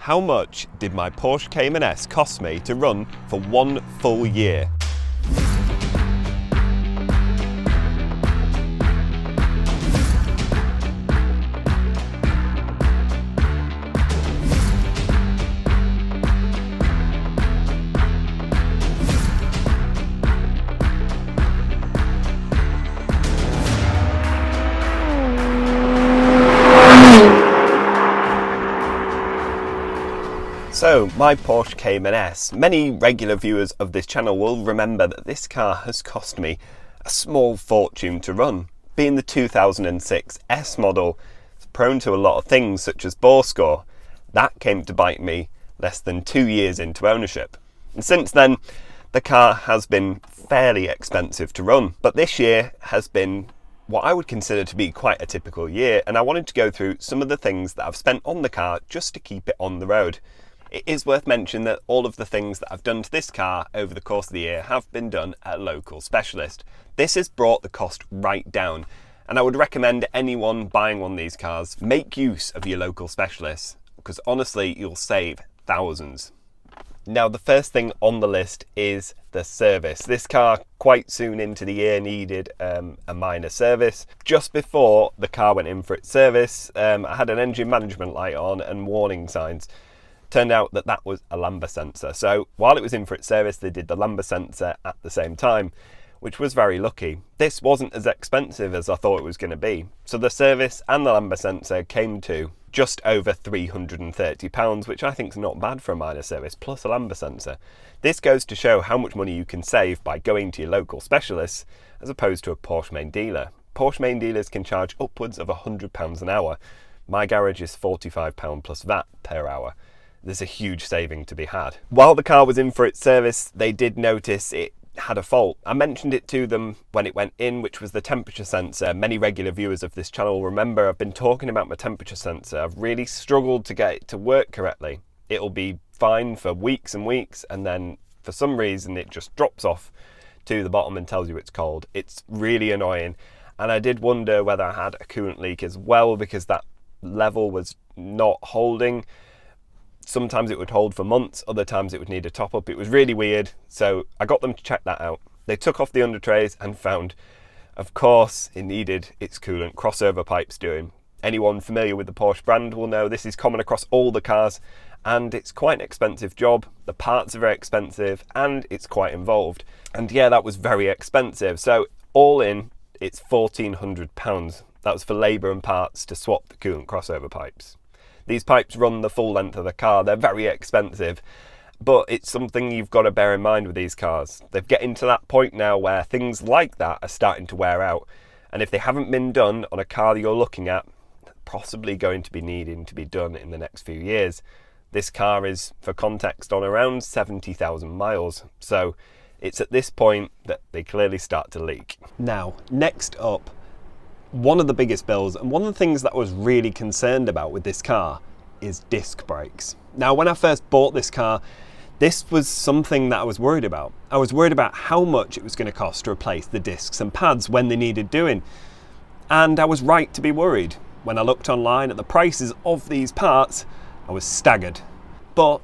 How much did my Porsche Cayman S cost me to run for 1 full year? So, my Porsche Cayman S. Many regular viewers of this channel will remember that this car has cost me a small fortune to run. Being the 2006 S model, it's prone to a lot of things such as bore score. That came to bite me less than 2 years into ownership. And since then, the car has been fairly expensive to run. But this year has been what I would consider to be quite a typical year, and I wanted to go through some of the things that I've spent on the car just to keep it on the road. It is worth mentioning that all of the things that I've done to this car over the course of the year have been done at a local specialist. This has brought the cost right down, and I would recommend anyone buying one of these cars make use of your local specialist, because honestly you'll save thousands. Now, the first thing on the list is the service. This car quite soon into the year needed a minor service. Just before the car went in for its service, I had an engine management light on and warning signs. Turned out that that was a lambda sensor. So while it was in for its service, they did the lambda sensor at the same time, which was very lucky. This wasn't as expensive as I thought it was going to be. So the service and the lambda sensor came to just over £330, which I think is not bad for a minor service, plus a lambda sensor. This goes to show how much money you can save by going to your local specialists as opposed to a Porsche main dealer. Porsche main dealers can charge upwards of £100 an hour. My garage is £45 plus VAT per hour. There's a huge saving to be had. While the car was in for its service, they did notice it had a fault. I mentioned it to them when it went in, which was the temperature sensor. Many regular viewers of this channel remember I've been talking about my temperature sensor. I've really struggled to get it to work correctly. It'll be fine for weeks and weeks, and then for some reason it just drops off to the bottom and tells you it's cold. It's really annoying, and I did wonder whether I had a coolant leak as well, because that level was not holding. Sometimes it would hold for months, other times it would need a top up. It was really weird, so I got them to check that out. They took off the under trays and found, of course, it needed its coolant crossover pipes doing. Anyone familiar with the Porsche brand will know this is common across all the cars, and it's quite an expensive job. The parts are very expensive and it's quite involved. And yeah, that was very expensive. So all in, it's £1,400. That was for labour and parts to swap the coolant crossover pipes. These pipes run the full length of the car. They're very expensive, but it's something you've got to bear in mind with these cars. They're getting to that point now where things like that are starting to wear out. And if they haven't been done on a car that you're looking at, they're possibly going to be needing to be done in the next few years. This car is, for context, on around 70,000 miles. So it's at this point that they clearly start to leak. Now, next up, one of the biggest bills, and one of the things that I was really concerned about with this car, is disc brakes. Now, when I first bought this car, this was something that I was worried about. I was worried about how much it was going to cost to replace the discs and pads when they needed doing. And I was right to be worried. When I looked online at the prices of these parts, I was staggered. But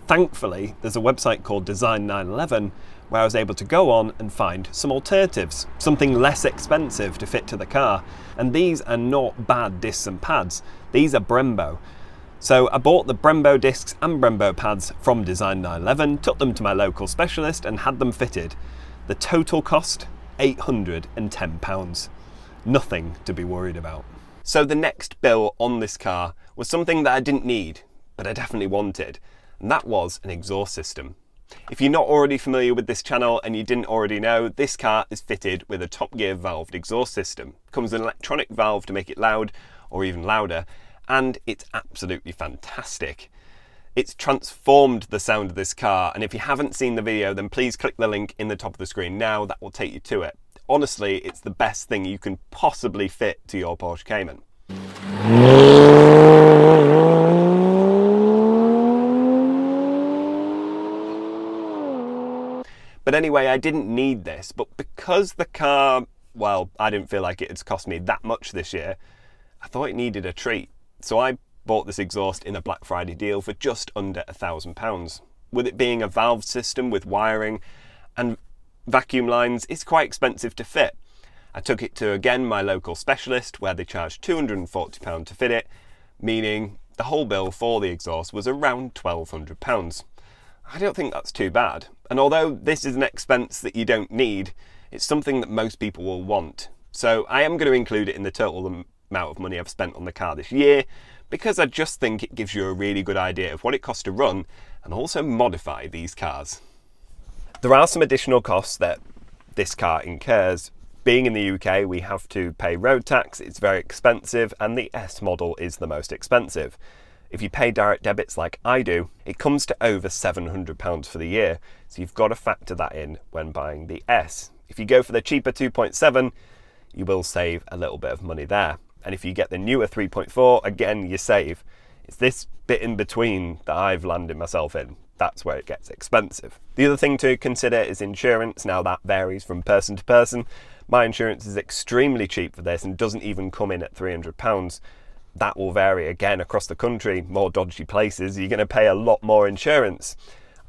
thankfully, there's a website called Design 911 where I was able to go on and find some alternatives, something less expensive to fit to the car. And these are not bad discs and pads. These are Brembo. So I bought the Brembo discs and Brembo pads from Design 911, took them to my local specialist and had them fitted. The total cost, £810. Nothing to be worried about. So the next bill on this car was something that I didn't need, but I definitely wanted, and that was an exhaust system. If you're not already familiar with this channel and you didn't already know, this car is fitted with a Top Gear valved exhaust system. It comes with an electronic valve to make it loud or even louder, and it's absolutely fantastic. It's transformed the sound of this car, and if you haven't seen the video, then please click the link in the top of the screen now. That will take you to it. Honestly, it's the best thing you can possibly fit to your Porsche Cayman. But anyway, I didn't need this, but because the car, well, I didn't feel like it had cost me that much this year, I thought it needed a treat. So I bought this exhaust in a Black Friday deal for just under £1,000. With it being a valve system with wiring and vacuum lines, it's quite expensive to fit. I took it to, again, my local specialist, where they charged £240 to fit it, meaning the whole bill for the exhaust was around £1,200. I don't think that's too bad. And although this is an expense that you don't need, it's something that most people will want. So I am going to include it in the total amount of money I've spent on the car this year, because I just think it gives you a really good idea of what it costs to run and also modify these cars. There are some additional costs that this car incurs. Being in the UK, we have to pay road tax, it's very expensive, and the S model is the most expensive. If you pay direct debits like I do, it comes to over £700 for the year, so you've got to factor that in when buying the S. If you go for the cheaper 2.7, you will save a little bit of money there. And if you get the newer 3.4, again, you save. It's this bit in between that I've landed myself in. That's where it gets expensive. The other thing to consider is insurance. Now that varies from person to person. My insurance is extremely cheap for this and doesn't even come in at £300. That will vary again across the country. More dodgy places, you're going to pay a lot more insurance.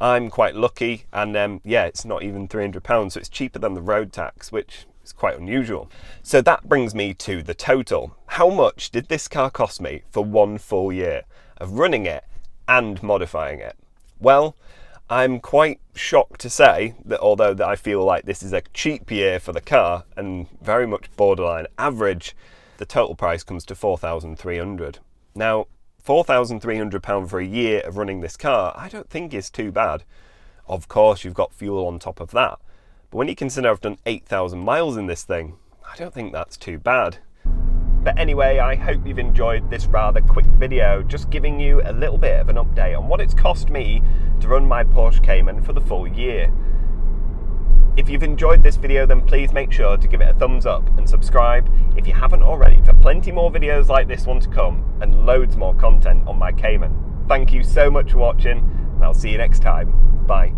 I'm quite lucky, and yeah, it's not even £300, so it's cheaper than the road tax, which is quite unusual. So that brings me to the total. How much did this car cost me for 1 full year of running it and modifying it? Well, I'm quite shocked to say that although I feel like this is a cheap year for the car and very much borderline average, the total price comes to £4,300. Now, £4,300 for a year of running this car, I don't think is too bad. Of course, you've got fuel on top of that. But when you consider I've done 8,000 miles in this thing, I don't think that's too bad. But anyway, I hope you've enjoyed this rather quick video, just giving you a little bit of an update on what it's cost me to run my Porsche Cayman for the full year. If you've enjoyed this video, then please make sure to give it a thumbs up and subscribe if you haven't already, for plenty more videos like this one to come and loads more content on my Cayman. Thank you so much for watching, and I'll see you next time. Bye.